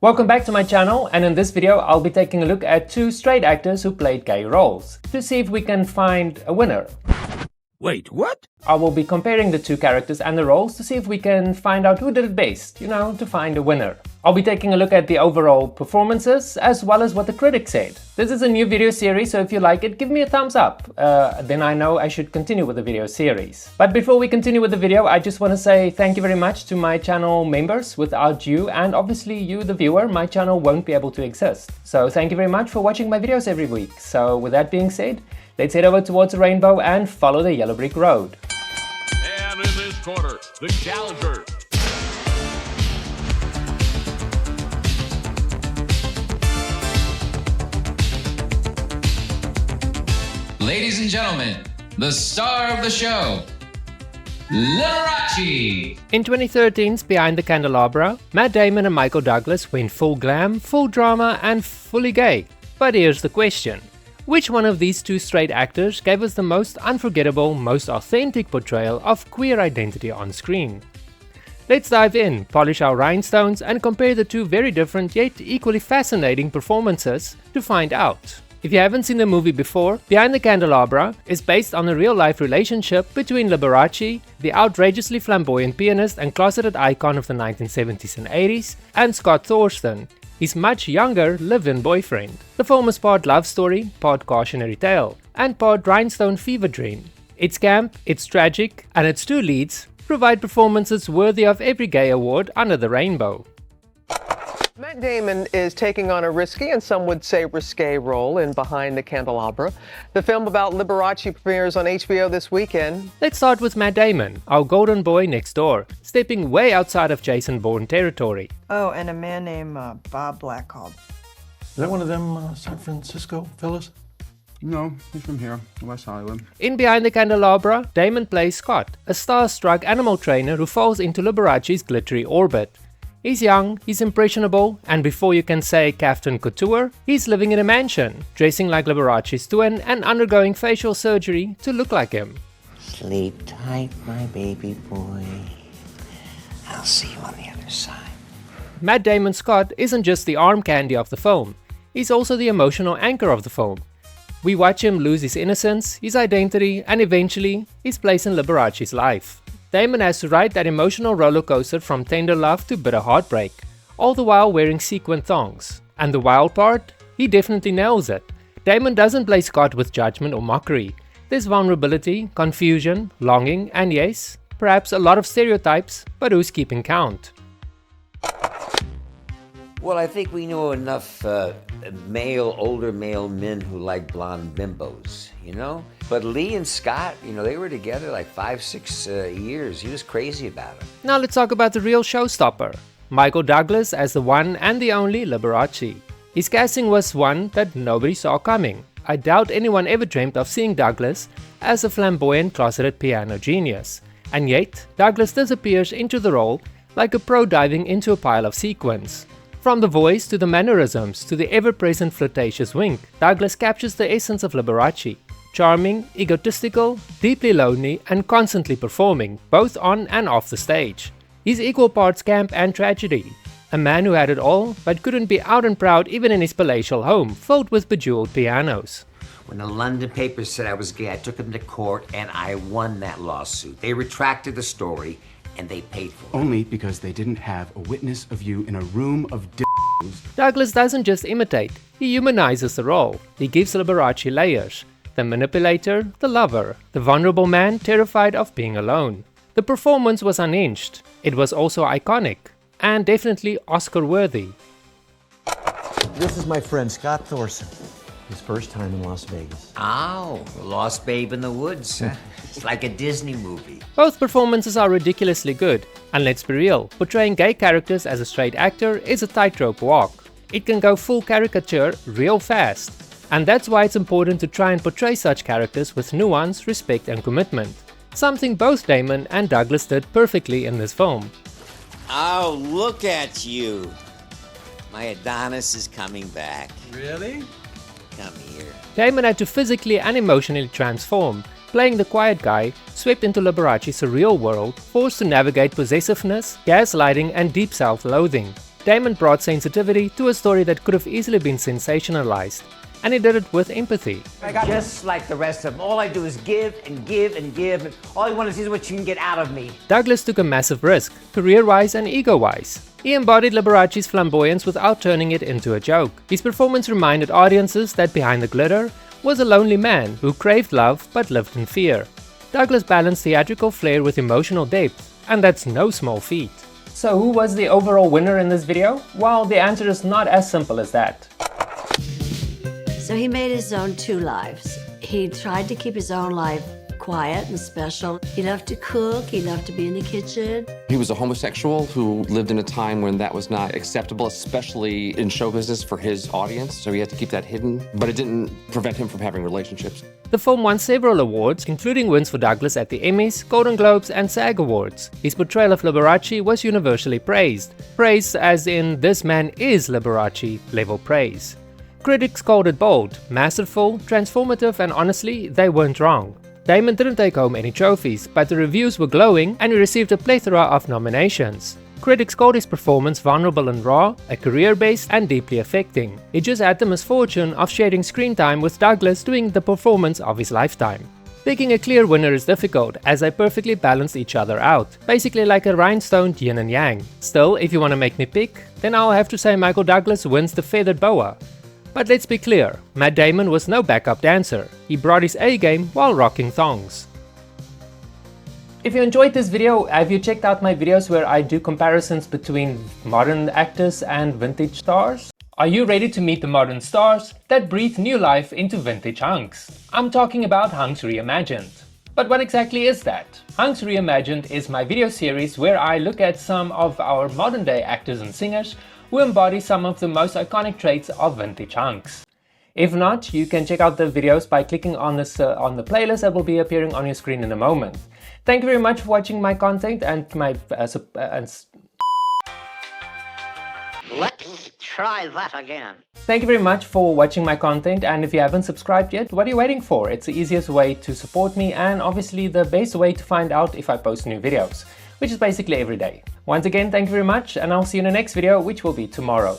Welcome back to my channel, and in this video I'll be taking a look at two straight actors who played gay roles, to see if we can find a winner. Wait, what? I will be comparing the two characters and the roles to see if we can find out who did it best, to find a winner. I'll be taking a look at the overall performances as well as what the critics said. This is a new video series, so if you like it, give me a thumbs up. Then I know I should continue with the video series. But before we continue with the video, I just want to say thank you very much to my channel members. Without you, and obviously you the viewer, my channel won't be able to exist. So thank you very much for watching my videos every week. So with that being said, let's head over towards the rainbow and follow the yellow brick road. And in this corner, the challenger. Ladies and gentlemen, the star of the show, Liberace! In 2013's Behind the Candelabra, Matt Damon and Michael Douglas went full glam, full drama and fully gay. But here's the question. Which one of these two straight actors gave us the most unforgettable, most authentic portrayal of queer identity on screen? Let's dive in, polish our rhinestones and compare the two very different yet equally fascinating performances to find out. If you haven't seen the movie before, Behind the Candelabra is based on a real-life relationship between Liberace, the outrageously flamboyant pianist and closeted icon of the 1970s and 80s, and Scott Thorson, his much younger live-in boyfriend. The film is part love story, part cautionary tale, and part rhinestone fever dream. It's camp, it's tragic, and its two leads provide performances worthy of every gay award under the rainbow. Matt Damon is taking on a risky and some would say risque role in Behind the Candelabra. The film about Liberace premieres on HBO this weekend. Let's start with Matt Damon, our golden boy next door, stepping way outside of Jason Bourne territory. Oh, and a man named Bob Blackall. Is that one of them San Francisco fellas? No, he's from here, West Hollywood. In Behind the Candelabra, Damon plays Scott, a star-struck animal trainer who falls into Liberace's glittery orbit. He's young, he's impressionable, and before you can say Captain Couture, he's living in a mansion, dressing like Liberace's twin and undergoing facial surgery to look like him. Sleep tight, my baby boy. I'll see you on the other side. Matt Damon Scott isn't just the arm candy of the film, he's also the emotional anchor of the film. We watch him lose his innocence, his identity, and eventually his place in Liberace's life. Damon has to ride that emotional roller coaster from tender love to bitter heartbreak, all the while wearing sequin thongs. And the wild part? He definitely nails it. Damon doesn't play Scott with judgment or mockery. There's vulnerability, confusion, longing, and yes, perhaps a lot of stereotypes, but who's keeping count? Well, I think we know enough older male men who like blonde bimbos, But Lee and Scott, they were together like 5-6 years. He was crazy about it. Now let's talk about the real showstopper. Michael Douglas as the one and the only Liberace. His casting was one that nobody saw coming. I doubt anyone ever dreamt of seeing Douglas as a flamboyant closeted piano genius. And yet, Douglas disappears into the role like a pro diving into a pile of sequins. From the voice to the mannerisms to the ever-present flirtatious wink, Douglas captures the essence of Liberace. Charming, egotistical, deeply lonely, and constantly performing, both on and off the stage. He's equal parts camp and tragedy. A man who had it all, but couldn't be out and proud even in his palatial home, filled with bejeweled pianos. When the London papers said I was gay, I took them to court and I won that lawsuit. They retracted the story and they paid for it. Only because they didn't have a witness of you in a room of Douglas doesn't just imitate, he humanizes the role. He gives Liberace layers. The manipulator, the lover, the vulnerable man terrified of being alone. The performance was unhinged. It was also iconic, and definitely Oscar-worthy. This is my friend Scott Thorson. His first time in Las Vegas. Oh, Lost Babe in the Woods. It's like a Disney movie. Both performances are ridiculously good, and let's be real, portraying gay characters as a straight actor is a tightrope walk. It can go full caricature real fast, and that's why it's important to try and portray such characters with nuance, respect and commitment. Something both Damon and Douglas did perfectly in this film. Oh, look at you. My Adonis is coming back. Really? Come here. Damon had to physically and emotionally transform, playing the quiet guy, swept into Liberace's surreal world, forced to navigate possessiveness, gaslighting and deep self-loathing. Damon brought sensitivity to a story that could have easily been sensationalized, and he did it with empathy. Just like the rest of them, all I do is give and give and give, and all I want to see is what you can get out of me. Douglas took a massive risk, career-wise and ego-wise. He embodied Liberace's flamboyance without turning it into a joke. His performance reminded audiences that behind the glitter was a lonely man who craved love but lived in fear. Douglas balanced theatrical flair with emotional depth, and that's no small feat. So who was the overall winner in this video? Well, the answer is not as simple as that. So he made his own two lives. He tried to keep his own life quiet and special. He loved to cook, he loved to be in the kitchen. He was a homosexual who lived in a time when that was not acceptable, especially in show business for his audience, so he had to keep that hidden, but it didn't prevent him from having relationships. The film won several awards, including wins for Douglas at the Emmys, Golden Globes and SAG Awards. His portrayal of Liberace was universally praised. Praise as in this man is Liberace level praise. Critics called it bold, masterful, transformative, and honestly, they weren't wrong. Damon didn't take home any trophies, but the reviews were glowing and he received a plethora of nominations. Critics called his performance vulnerable and raw, a career best, and deeply affecting. He just had the misfortune of sharing screen time with Douglas doing the performance of his lifetime. Picking a clear winner is difficult, as they perfectly balanced each other out, basically like a rhinestone yin and yang. Still, if you want to make me pick, then I'll have to say Michael Douglas wins the feathered boa. But let's be clear, Matt Damon was no backup dancer. He brought his A game while rocking thongs. If you enjoyed this video, have you checked out my videos where I do comparisons between modern actors and vintage stars? Are you ready to meet the modern stars that breathe new life into vintage hunks? I'm talking about Hunks Reimagined. But what exactly is that? Hunks Reimagined is my video series where I look at some of our modern day actors and singers who embody some of the most iconic traits of vintage hunks. If not, you can check out the videos by clicking on the playlist that will be appearing on your screen in a moment. Thank you very much for watching my content and my Let's try that again. Thank you very much for watching my content, and if you haven't subscribed yet, what are you waiting for? It's the easiest way to support me and obviously the best way to find out if I post new videos, which is basically every day. Once again, thank you very much, and I'll see you in the next video, which will be tomorrow.